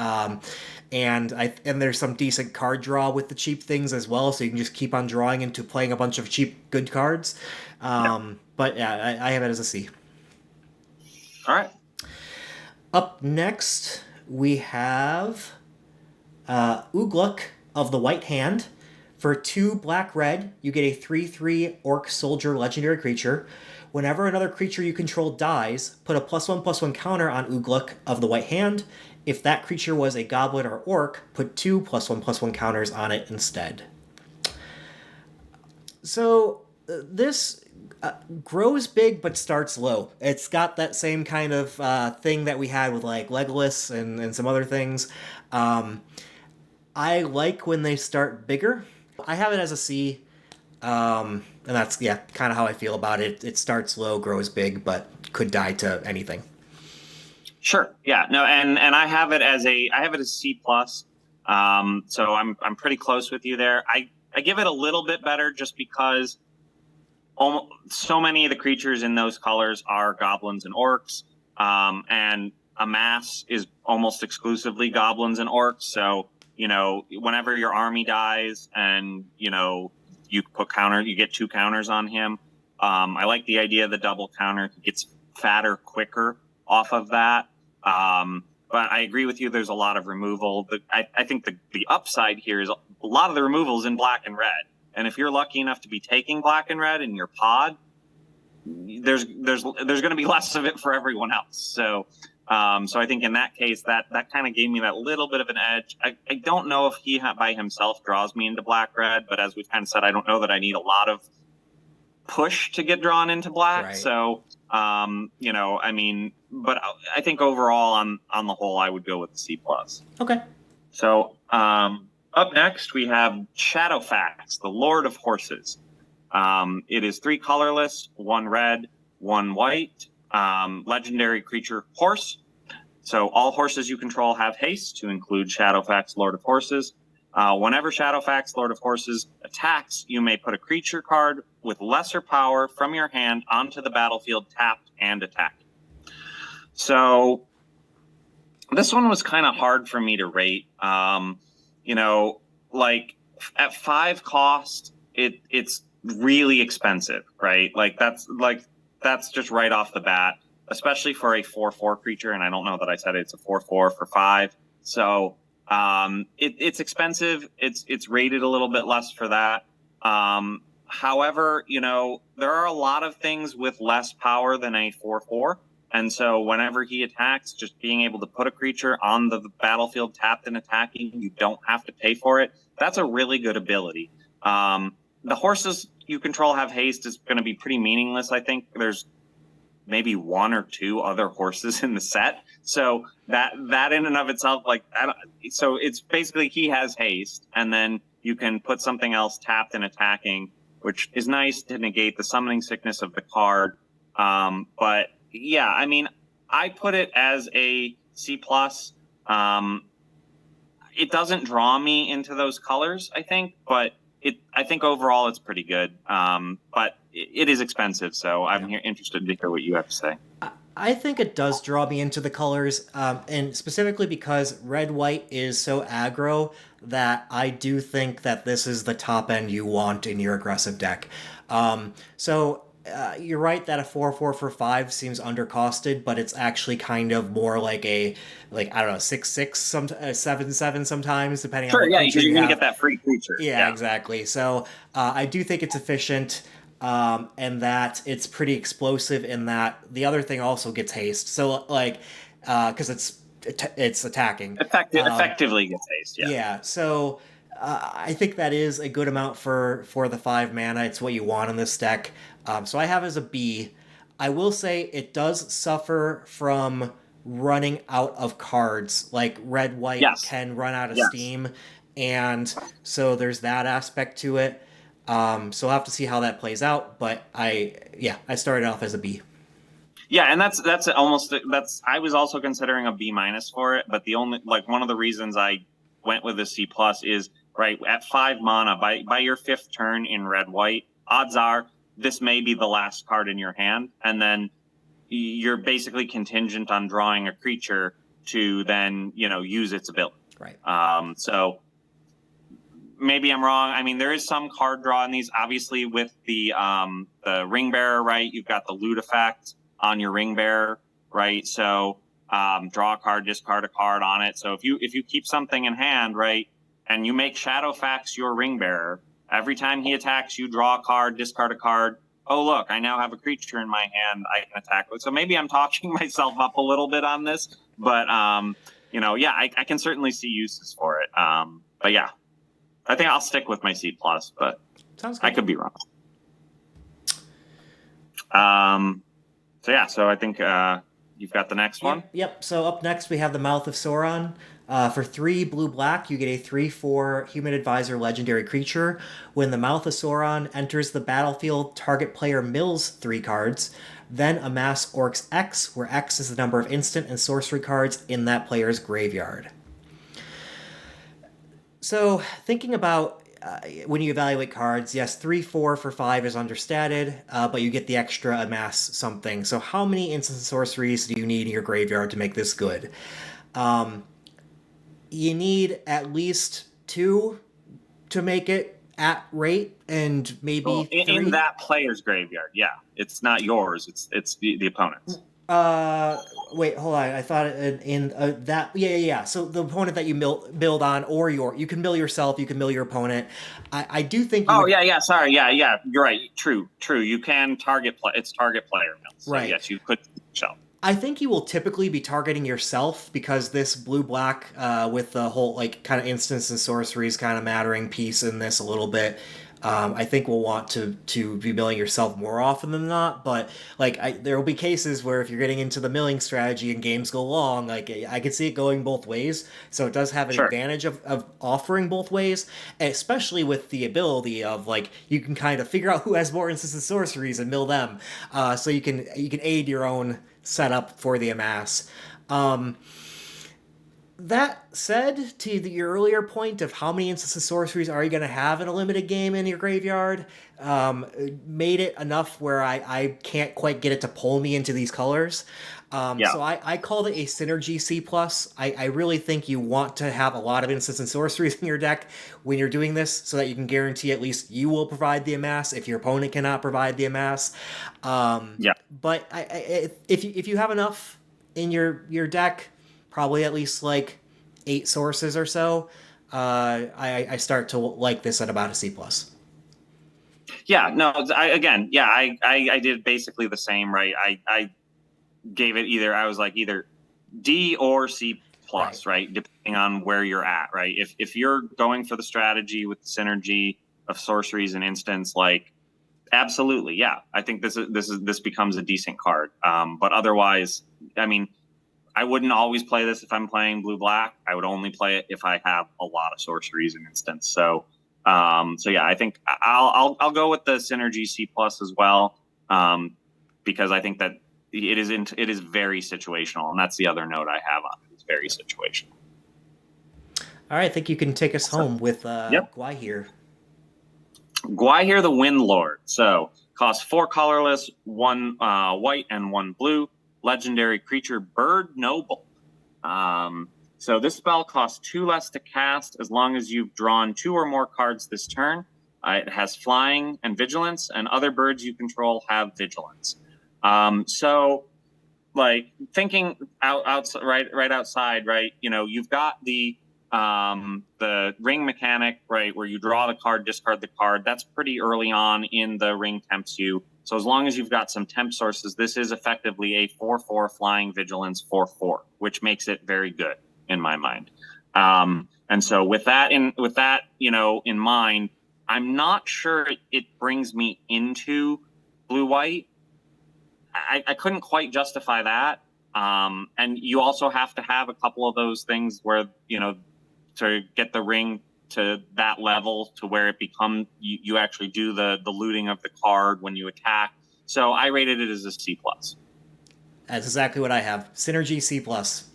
And there's some decent card draw with the cheap things as well, so you can just keep on drawing into playing a bunch of cheap good cards. But yeah, I have it as a C. All right. Up next, we have Ugluk of the White Hand. For 2 black-red, you get a 3/3 Orc Soldier legendary creature. Whenever another creature you control dies, put a +1/+1 counter on Ugluk of the White Hand. If that creature was a goblin or orc, put 2 +1/+1 counters on it instead. So this grows big but starts low. It's got that same kind of thing that we had with like Legolas and some other things. I like when they start bigger. I have it as a C. And that's, kind of how I feel about it. It starts low, grows big, but could die to anything. Sure. Yeah. No. And I have it as C+. So I'm pretty close with you there. I give it a little bit better just because so many of the creatures in those colors are goblins and orcs. And Amass is almost exclusively goblins and orcs. So, whenever your army dies and, you get 2 counters on him. I like the idea of the double counter. He gets fatter quicker off of that. But I agree with you. There's a lot of removal. I think the upside here is a lot of the removals in black and red. And if you're lucky enough to be taking black and red in your pod, there's going to be less of it for everyone else. So I think in that case, that kind of gave me that little bit of an edge. I don't know if he by himself draws me into black red, but as we've kind of said, I don't know that I need a lot of push to get drawn into black. Right. So, but I think overall on the whole, I would go with the C+. Okay. So, up next we have Shadowfax, the Lord of Horses. It is 3 colorless, 1 red, 1 white, legendary creature horse. So all horses you control have haste, to include Shadowfax, Lord of Horses. Whenever Shadowfax, Lord of Horses attacks, you may put a creature card with lesser power from your hand onto the battlefield tapped and attacked. So this one was kind of hard for me to rate. At 5 cost, it's really expensive, right? That's just right off the bat, especially for a 4/4 creature. And I don't know that I said it's a 4/4 for 5. So it's expensive. It's rated a little bit less for that. However, there are a lot of things with less power than a 4/4. And so whenever he attacks, just being able to put a creature on the battlefield tapped and attacking, you don't have to pay for it. That's a really good ability. The horses you control have haste is going to be pretty meaningless. I think there's maybe one or two other horses in the set. So that in and of itself, like, so it's basically he has haste, and then you can put something else tapped and attacking, which is nice to negate the summoning sickness of the card. But yeah, I mean, I put it as a C plus. It doesn't draw me into those colors, I think, but I think overall it's pretty good. But it is expensive, so I'm interested to hear what you have to say. I think it does draw me into the colors, and specifically because red-white is so aggro that I do think that this is the top end you want in your aggressive deck. You're right that a 4/4 for 5 seems undercosted, but it's actually kind of more like I don't know, 6/6, 7/7 sometimes, depending on what Sure, yeah, creature you're you going to have. get that free creature. Yeah, exactly. So I do think it's efficient, and that it's pretty explosive. In that the other thing also gets haste. So because it's attacking. Effectively gets haste. Yeah. Yeah. So I think that is a good amount for the 5 mana. It's what you want in this deck. So I have it as a B. I will say it does suffer from running out of cards. Like red white Yes. can run out of Yes. steam, and so there's that aspect to it. So I'll have to see how that plays out. But I started off as a B. Yeah, and that's I was also considering a B minus for it, but the only one of the reasons I went with a C plus is right at 5 mana by your 5th turn in red white. Odds are this may be the last card in your hand, and then you're basically contingent on drawing a creature to then use its ability. Right. So maybe I'm wrong. I mean, there is some card draw in these. Obviously, with the ring bearer, right? You've got the loot effect on your ring bearer, right? So draw a card, discard a card on it. So if you keep something in hand, right, and you make Shadowfax your ring bearer, every time he attacks, you draw a card, discard a card. Oh, look, I now have a creature in my hand I can attack with. So maybe I'm talking myself up a little bit on this, but I can certainly see uses for it. But yeah, I think I'll stick with my C plus, but Sounds good. I could be wrong. So I think you've got the next one. Yep. So up next we have the Mouth of Sauron. For 3 blue-black, you get a 3/4 Human Advisor legendary creature. When the Mouth of Sauron enters the battlefield, target player mills 3 cards. Then amass Orcs X, where X is the number of instant and sorcery cards in that player's graveyard. So, thinking about when you evaluate cards, yes, 3/4 for 5 is understated, but you get the extra amass something. So, how many instant sorceries do you need in your graveyard to make this good? You need at least 2 to make it at rate, and maybe 3 in that player's graveyard. Yeah, it's not yours. It's the opponent's. Wait, hold on. I thought in that. Yeah. So the opponent that you build on, or you can mill yourself. You can mill your opponent. I do think. Yeah. Sorry. Yeah. You're right. True. You can target it's target player mills. So right. Yes, you could shelf. I think you will typically be targeting yourself because this blue-black with the whole kind of instants and sorceries kind of mattering piece in this a little bit. I think we'll want to be milling yourself more often than not, but there will be cases where if you're getting into the milling strategy and games go long, I could see it going both ways. So it does have an advantage of offering both ways, especially with the ability of you can kind of figure out who has more instants and sorceries and mill them, so you can aid your own setup for the amass. That said, to your earlier point of how many instances of sorceries are you going to have in a limited game in your graveyard, made it enough where I can't quite get it to pull me into these colors. So I called it a synergy C+. I really think you want to have a lot of instances and sorceries in your deck when you're doing this so that you can guarantee at least you will provide the amass if your opponent cannot provide the amass. But if you have enough in your deck, probably at least 8 sources or so, I start to like this at about a C+. Yeah, no, I did basically the same, right? I gave it I was like either D or C Right. plus, right? Depending on where you're at, right? If you're going for the strategy with the synergy of sorceries and instants, like absolutely, yeah. I think this becomes a decent card. But otherwise, I mean, I wouldn't always play this if I'm playing blue black. I would only play it if I have a lot of sorceries and instants. So yeah, I think I'll go with the synergy C plus as well, because I think that it is very situational, and that's the other note I have on it. It's very situational. All right, I think you can take us So, home with yep. Gwai here. Gwahir the Wind Lord. So costs 4 colorless, 1 white, and 1 blue. Legendary creature, Bird Noble. So this spell costs 2 less to cast as long as you've drawn 2 or more cards this turn. It has flying and vigilance, and other birds you control have vigilance. So, like thinking outside, right outside, right? You know, you've got the ring mechanic, right, where you draw the card, discard the card. That's pretty early on in the ring tempts you. So as long as you've got some temp sources, this is effectively a 4/4 flying vigilance 4/4, which makes it very good in my mind. And so with that in mind, I'm not sure it brings me into blue white. I couldn't quite justify that. And you also have to have a couple of those things where, to get the ring to that level to where it you actually do the looting of the card when you attack. So I rated it as a C plus. That's exactly what I have. Synergy C plus.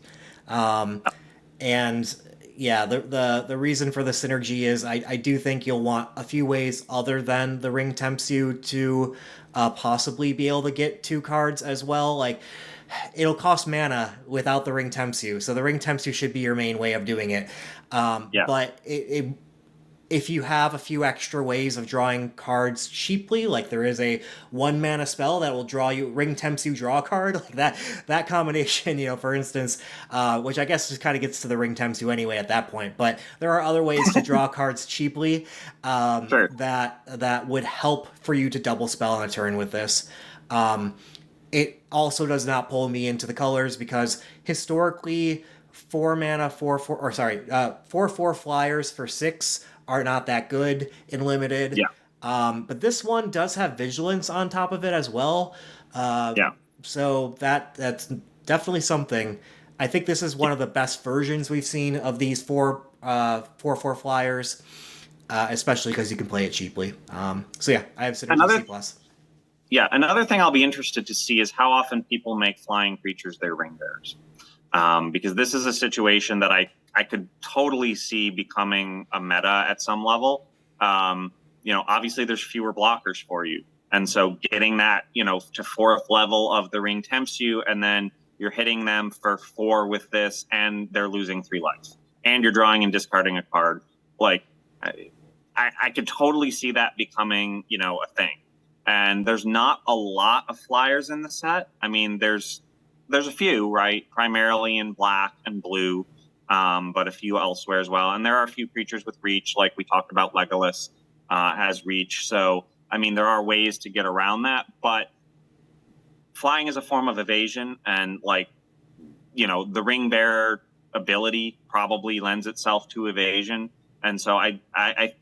And yeah, the reason for the synergy is I do think you'll want a few ways other than the ring tempts you to possibly be able to get 2 cards as well. Like, it'll cost mana without the ring tempts you, so the ring tempts you should be your main way of doing it. Yeah. But if you have a few extra ways of drawing cards cheaply, like there is a 1 mana spell that will draw you ring tempts you draw a card, like that combination, for instance, which I guess just kind of gets to the ring tempts you anyway at that point. But there are other ways to draw cards cheaply Sure. that would help for you to double spell on a turn with this. It also does not pull me into the colors because historically 4 mana 4/4 or sorry 4/4 flyers for 6 are not that good in limited. Yeah. But this one does have vigilance on top of it as well. Yeah. So that's definitely something. I think this is one of the best versions we've seen of these 4/4 flyers, especially because you can play it cheaply. So yeah, I have Synergy C plus. Yeah, another thing I'll be interested to see is how often people make flying creatures their ring bearers. Because this is a situation that I could totally see becoming a meta at some level. Obviously there's fewer blockers for you. And so getting that, to 4th level of the ring tempts you, and then you're hitting them for 4 with this, and they're losing 3 life. And you're drawing and discarding a card. Like, I could totally see that becoming, a thing. And there's not a lot of flyers in the set. I mean, there's a few, right? Primarily in black and blue, but a few elsewhere as well. And there are a few creatures with reach, like we talked about. Legolas has reach. So, I mean, there are ways to get around that. But flying is a form of evasion, and the ring bearer ability probably lends itself to evasion. And so I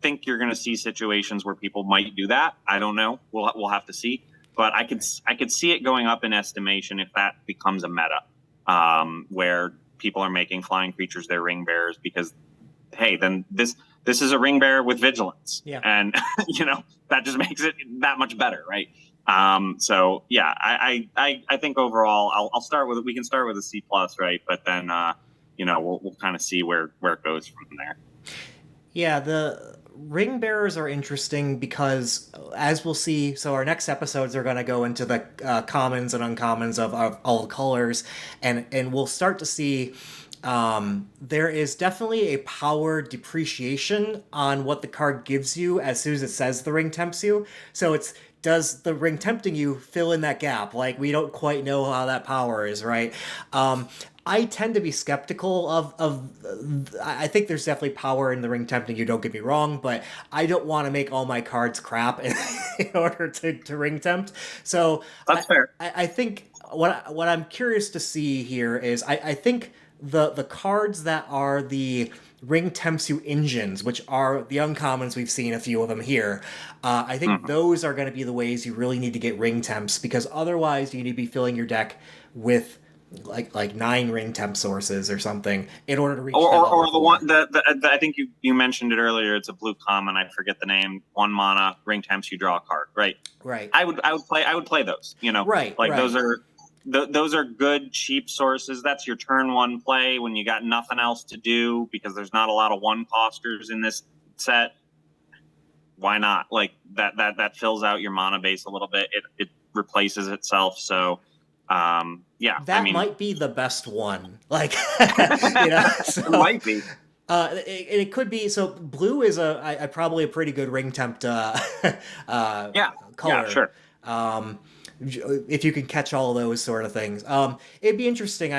think you're going to see situations where people might do that. I don't know. We'll have to see. But I could see it going up in estimation if that becomes a meta, where people are making flying creatures their ring bearers because, hey, then this is a ring bearer with vigilance, Yeah. and that just makes it that much better, right? So yeah, I think overall we can start with a C plus, right? But then we'll kind of see where it goes from there. Yeah, the ring bearers are interesting because, as we'll see, so our next episodes are going to go into the commons and uncommons of all the colors, and we'll start to see there is definitely a power depreciation on what the card gives you as soon as it says the ring tempts you. So does the ring tempting you fill in that gap? Like, we don't quite know how that power is, right? I tend to be skeptical of. I think there's definitely power in the ring tempting. You don't get me wrong, but I don't want to make all my cards crap in order to ring tempt. So That's fair. I think what I'm curious to see here is I think the cards that are the ring tempts you engines, which are the uncommons, we've seen a few of them here. I think those are going to be the ways you really need to get ring temps, because otherwise you need to be filling your deck with like 9 ring temp sources or something in order to reach that level Or the 4. one the I think you mentioned it earlier. It's a blue common. I forget the name. 1 mana, ring temps, you draw a card. Right. Right. I would play those. You know, Right. like Right. those are good cheap sources. That's your turn 1 play when you got nothing else to do, because there's not a lot of 1-costers in this set. Why not? Like that fills out your mana base a little bit. It replaces itself. So yeah, That I mean, might be the best one. Like, so, it might be. It could be. So blue is probably a pretty good ring tempt Yeah, color. sure. If you can catch all those sort of things, it'd be interesting.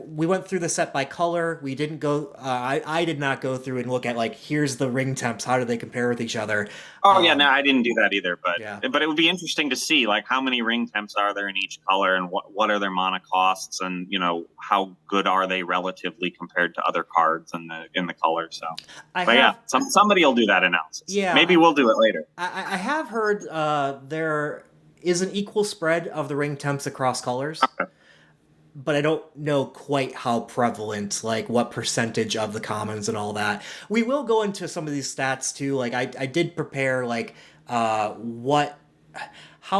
We went through the set by color. We didn't go. I did not go through and look at like, here's the ring temps. How do they compare with each other? Oh yeah, no, I didn't do that either. But Yeah. but it would be interesting to see like how many ring temps are there in each color, and what are their mana costs, and how good are they relatively compared to other cards in the color. So, somebody will do that analysis. Yeah, maybe we'll do it later. I have heard there is an equal spread of the ring temps across colors. Okay. But I don't know quite how prevalent, like what percentage of the commons and all that. We will go into some of these stats too. Like I did prepare like how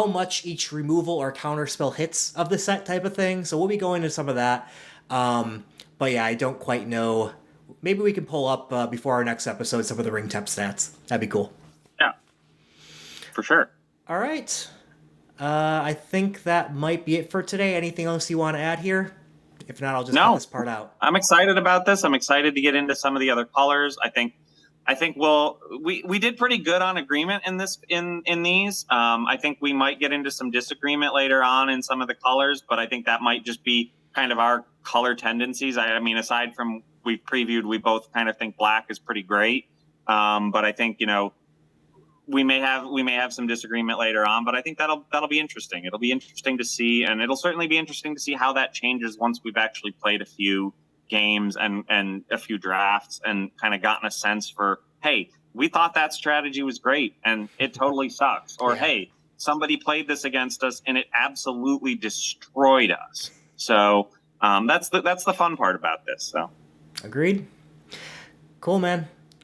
much each removal or counter spell hits of the set type of thing. So we'll be going into some of that. But yeah, I don't quite know. Maybe we can pull up before our next episode some of the ring temp stats. That'd be cool. Yeah, for sure. All right. I think that might be it for today. Anything else you want to add here? If not, I'll just cut this part out. I'm excited about this. I'm excited to get into some of the other colors. I think we did pretty good on agreement in these. I think we might get into some disagreement later on in some of the colors, but I think that might just be kind of our color tendencies. I mean, aside from we've previewed, we both kind of think black is pretty great. But I think we may have some disagreement later on, but I think that'll be interesting. It'll be interesting to see, and it'll certainly be interesting to see how that changes once we've actually played a few games and a few drafts and kind of gotten a sense for, hey, we thought that strategy was great and it totally sucks, or hey, somebody played this against us and it absolutely destroyed us. So that's the fun part about this. So agreed. Cool, man.